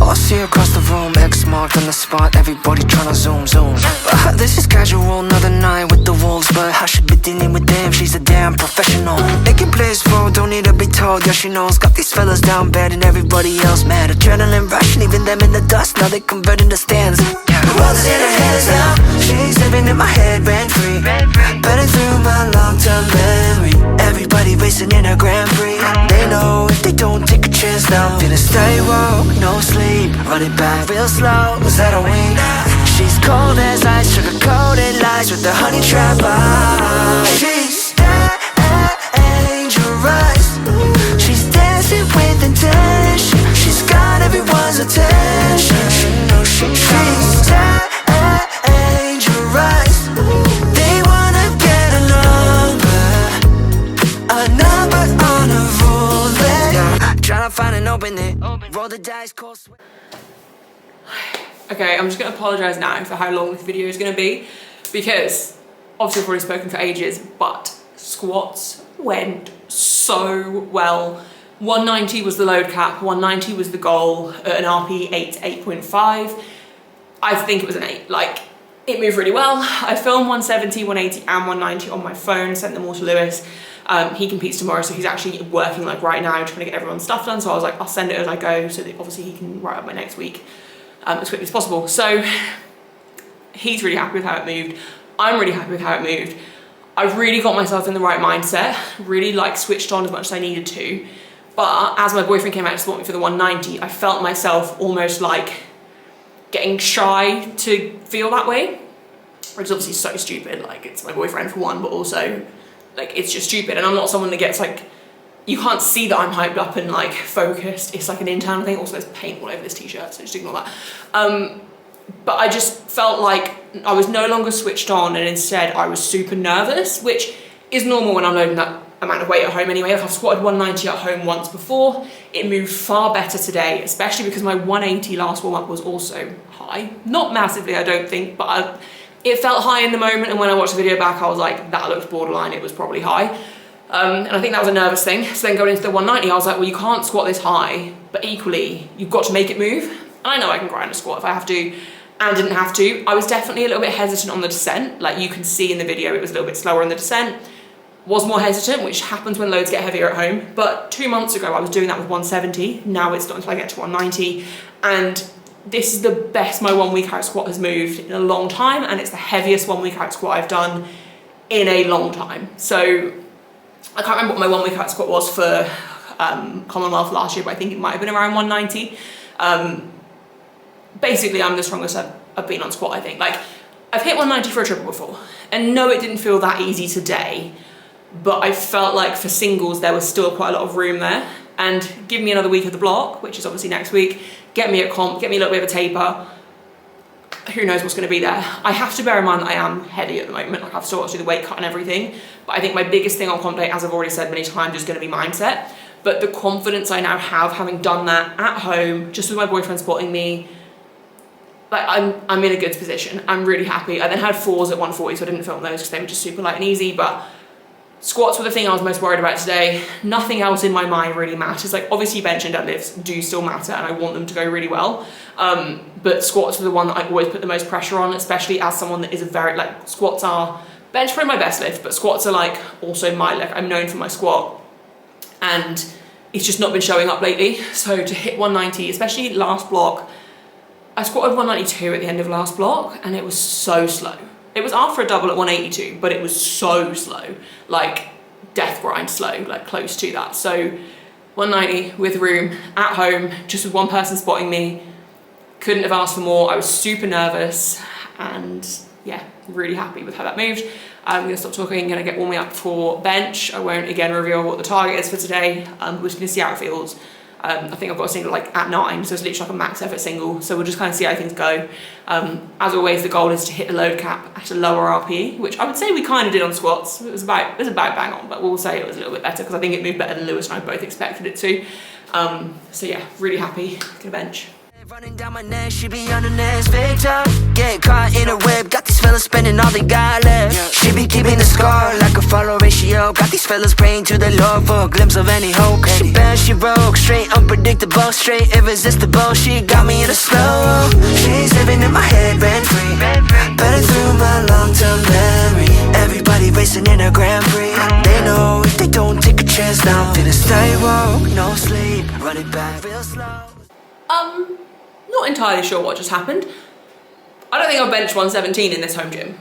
I see across the room, X marked on the spot, everybody tryna zoom. But this is casual, another night with the wolves, but I should be dealing with them, she's a damn professional. Making plays for, don't need to be told, yeah she knows. Got these fellas down bad and everybody else mad. Adrenaline rush, leaving them in the dust, now they converting the stands. The world is in her hands now, she's living in my head rent free, burning through my long-term memory. Everybody racing in a Grand Prix, they know if they don't take a chance now. Finna stay woke, no sleep, running back real slow, was that a wing? She's cold as ice, sugar-coated lies with the honey trap eyes. She's dangerous, she's dancing with intention, she's got everyone's attention. She's dangerous, they wanna get a number on a roulette. Yeah, tryna find an opening, roll the dice, cold sweat. Okay, I'm just going to apologise now for how long this video is going to be, because obviously I've already spoken for ages, but squats went so well. 190 was the load cap, 190 was the goal at an RP 8 to 8.5. I think it was an 8. Like, it moved really well. I filmed 170, 180 and 190 on my phone, sent them all to Lewis. He competes tomorrow, so he's actually working like right now trying to get everyone's stuff done, so I was like, I'll send it as I go so that obviously he can write up my next week as quickly as possible. So he's really happy with how it moved. I'm really happy with how it moved. I've really got myself in the right mindset, really like switched on as much as I needed to. But as my boyfriend came out to support me for the 190, I felt myself almost like getting shy to feel that way, which is obviously so stupid. Like, it's my boyfriend for one, but also like it's just stupid. And I'm not someone that gets like, you can't see that I'm hyped up and like focused. It's like an internal thing. Also, there's paint all over this t-shirt, so just ignore that. But I just felt like I was no longer switched on, and instead I was super nervous, which is normal when I'm loading that amount of weight at home anyway. Like, I've squatted 190 at home once before. It moved far better today, especially because my 180 last warm-up was also high. Not massively, I don't think, but it felt high in the moment, and when I watched the video back, I was like, that looks borderline, it was probably high. And I think that was a nervous thing. So then going into the 190, I was like, well, you can't squat this high, but equally, you've got to make it move. And I know I can grind a squat if I have to, and didn't have to. I was definitely a little bit hesitant on the descent. Like, you can see in the video, it was a little bit slower on the descent. Was more hesitant, which happens when loads get heavier at home. But 2 months ago, I was doing that with 170. Now it's not until I get to 190. And this is the best my 1 week out squat has moved in a long time. And it's the heaviest 1 week out squat I've done in a long time. So I can't remember what my 1 week out squat was for Commonwealth last year, but I think it might have been around 190. Basically, I'm the strongest I've been on squat, I think. Like, I've hit 190 for a triple before. And no, it didn't feel that easy today. But I felt like for singles, there was still quite a lot of room there. And give me another week of the block, which is obviously next week. Get me a comp, get me a little bit of a taper. Who knows what's going to be there. I have to bear in mind that I am heavy at the moment. Like, I've still got to do the weight cut and everything. But I think my biggest thing on comp day, as I've already said many times, is going to be mindset. But the confidence I now have, having done that at home, just with my boyfriend spotting me, like, I'm in a good position. I'm really happy. I then had 4s at 140, so I didn't film those because they were just super light and easy. But squats were the thing I was most worried about today. Nothing else in my mind really matters. Like, obviously bench and deadlifts do still matter, and I want them to go really well. But squats were the one that I always put the most pressure on, especially as someone that is a very, like, squats are, bench probably my best lift, but squats are like also my, like, I'm known for my squat, and it's just not been showing up lately. So to hit 190, especially last block, I squatted 192 at the end of last block, and it was so slow. It was after a double at 182, but it was so slow, like death grind slow, like close to that. So 190 with room, at home, just with one person spotting me. Couldn't have asked for more. I was super nervous, and yeah, really happy with how that moved. I'm gonna stop talking, gonna get warming up for bench. I won't again reveal what the target is for today. We're just gonna see how it feels. I think I've got a single like at 9, so it's literally like a max effort single. So we'll just kind of see how things go. As always, the goal is to hit the load cap at a lower RPE, which I would say we kind of did on squats. It was about bang on, but we'll say it was a little bit better because I think it moved better than Lewis and I both expected it to. So yeah, really happy. Gonna bench. Running down my neck, she be on the next picture. Get caught in a web, got these fellas spending all they got left. She be keeping the score like a follow ratio. Got these fellas praying to the Lord for a glimpse of any hope. She bad, she broke, straight unpredictable, straight irresistible. She got me in a slow. She's living in my head rent free, burning through my long-term memory. Everybody racing in a Grand Prix. They know if they don't take a chance now, finna stay woke, no sleep, run it back real slow. Not entirely sure what just happened. I don't think I've benched 117 in this home gym.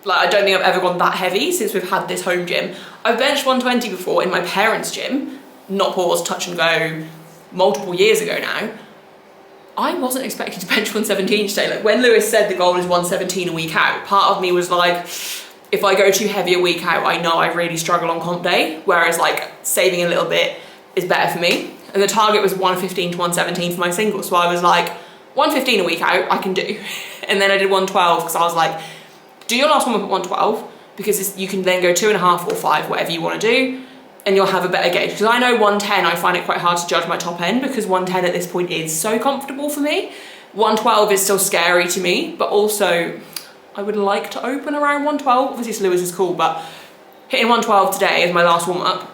Like, I don't think I've ever gone that heavy since we've had this home gym. I've benched 120 before in my parents' gym, not pause, touch and go, multiple years ago now. I wasn't expecting to bench 117 today. Like, when Lewis said the goal is 117 a week out, part of me was like, if I go too heavy a week out, I know I really struggle on comp day, whereas like saving a little bit is better for me. And the target was 115 to 117 for my single. So I was like, 115 a week out, I can do. And then I did 112 because I was like, do your last warm up at 112 because you can then go 2.5 or 5, whatever you want to do, and you'll have a better gauge. Because I know 110, I find it quite hard to judge my top end because 110 at this point is so comfortable for me. 112 is still scary to me, but also I would like to open around 112. Obviously it's Lewis's call, but hitting 112 today as my last warm up,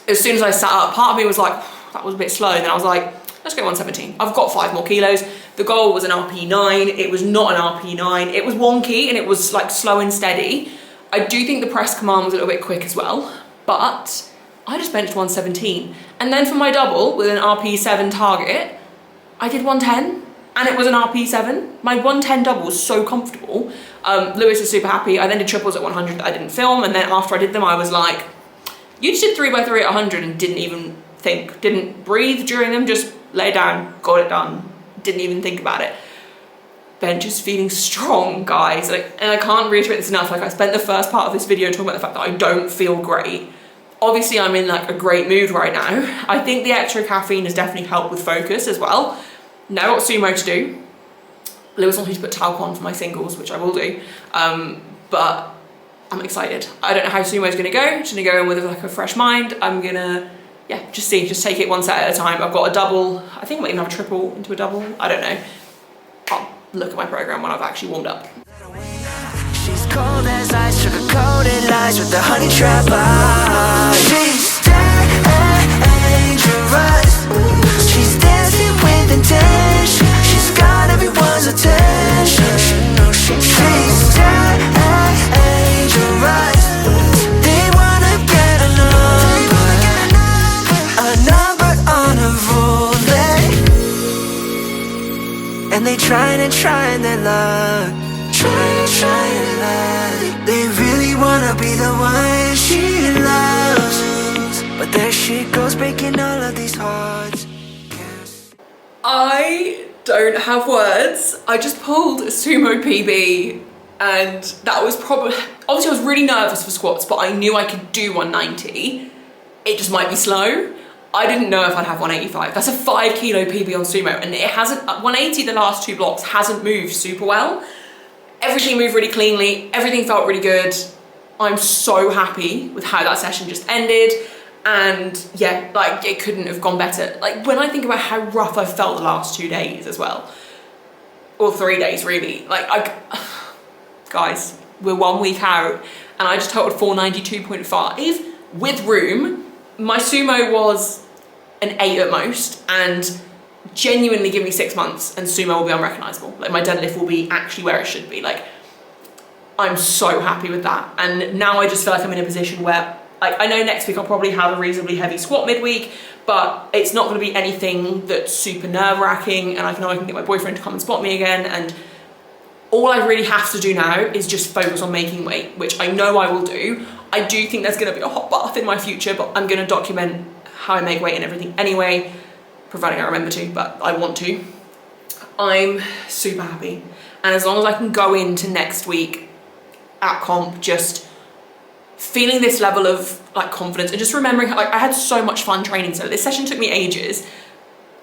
as soon as I sat up, part of me was like, that was a bit slow. And then I was like, let's go 117. I've got 5 more kilos. The goal was an RP9. It was not an RP9. It was wonky and it was like slow and steady. I do think the press command was a little bit quick as well, but I just benched 117. And then for my double with an RP7 target, I did 110 and it was an RP7. My 110 double was so comfortable. Lewis was super happy. I then did triples at 100 that I didn't film. And then after I did them, I was like, you just did 3x3 at 100 and didn't even think, didn't breathe during them, just lay down, got it done, didn't even think about it. Bench is feeling strong, guys. Like, and I can't reiterate this enough. Like, I spent the first part of this video talking about the fact that I don't feel great. Obviously, I'm in like a great mood right now. I think the extra caffeine has definitely helped with focus as well. Now I've got sumo to do. Lewis wants me to put talc on for my singles, which I will do. But I'm excited. I don't know how sumo's gonna go. I'm just gonna go in with like a fresh mind. I'm gonna, yeah, just take it one set at a time. I've got a double. I think I might even have a triple into a double. I don't know. I'll look at my program when I've actually warmed up. She's cold as ice, sugar-coated lies with the honey trap eyes. She's dangerous. She's dancing with intention. She's got everyone's attention. She's dangerous. They wanna get a number on a roulette, and they trying their luck. They really wanna be the one she loves, but there she goes breaking all of these hearts. I don't have words. I just pulled a sumo PB and that was probably, obviously I was really nervous for squats, but I knew I could do 190. It just might be slow. I didn't know if I'd have 185. That's a 5 kilo PB on sumo and it hasn't, 180 the last 2 blocks hasn't moved super well. Everything moved really cleanly, everything felt really good. I'm so happy with how that session just ended. And yeah, like it couldn't have gone better. Like when I think about how rough I felt the last 2 days as well, or 3 days really, like guys, we're 1 week out and I just totaled 492.5 with room. My sumo was an 8 at most and genuinely give me 6 months and sumo will be unrecognizable. Like my deadlift will be actually where it should be. Like I'm so happy with that. And now I just feel like I'm in a position where like I know next week I'll probably have a reasonably heavy squat midweek, but it's not going to be anything that's super nerve-wracking and I know I can get my boyfriend to come and spot me again, and all I really have to do now is just focus on making weight, which I know I will do. I do think there's going to be a hot bath in my future, but I'm going to document how I make weight and everything anyway, providing I remember to, but I want to. I'm super happy. And as long as I can go into next week at comp just feeling this level of like confidence and just remembering how, like I had so much fun training. So this session took me ages.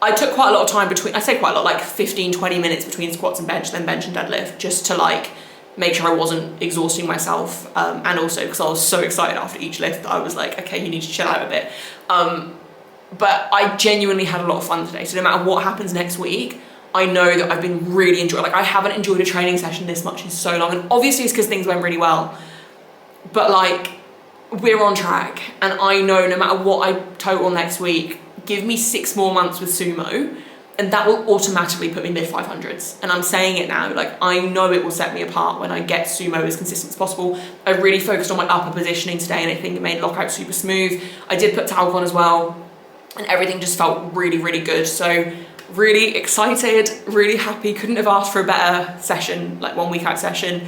I took quite a lot of time between, I say quite a lot, like 15, 20 minutes between squats and bench, then bench and deadlift, just to like make sure I wasn't exhausting myself. And also because I was so excited after each lift that I was like, okay, you need to chill out a bit. But I genuinely had a lot of fun today. So no matter what happens next week, I know that I've been really enjoying, like I haven't enjoyed a training session this much in so long, and obviously it's because things went really well, but like we're on track, and I know no matter what I total next week, give me 6 more months with sumo and that will automatically put me mid 500s. And I'm saying it now, like I know it will set me apart when I get sumo as consistent as possible. I really focused on my upper positioning today, and I think it made lockout super smooth. I did put talc on as well, and everything just felt really, really good. So really excited, really happy, couldn't have asked for a better session, like 1 week out session.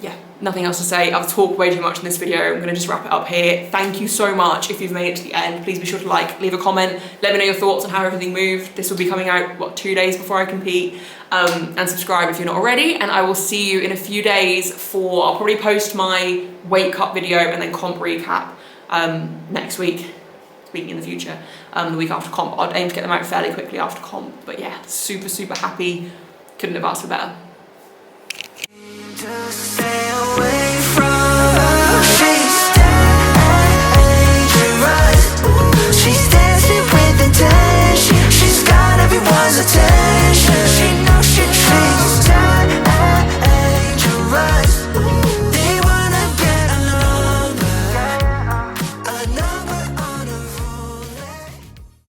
Yeah, nothing else to say. I've talked way too much in this video. I'm gonna just wrap it up here. Thank you so much if you've made it to the end. Please be sure to like, leave a comment, let me know your thoughts on how everything moved. This will be coming out, what, 2 days before I compete. And subscribe if you're not already. And I will see you in a few days for, I'll probably post my weight cut video and then comp recap next week, speaking in the future, the week after comp. I'd aim to get them out fairly quickly after comp. But yeah, super, super happy. Couldn't have asked for better. Just stay away.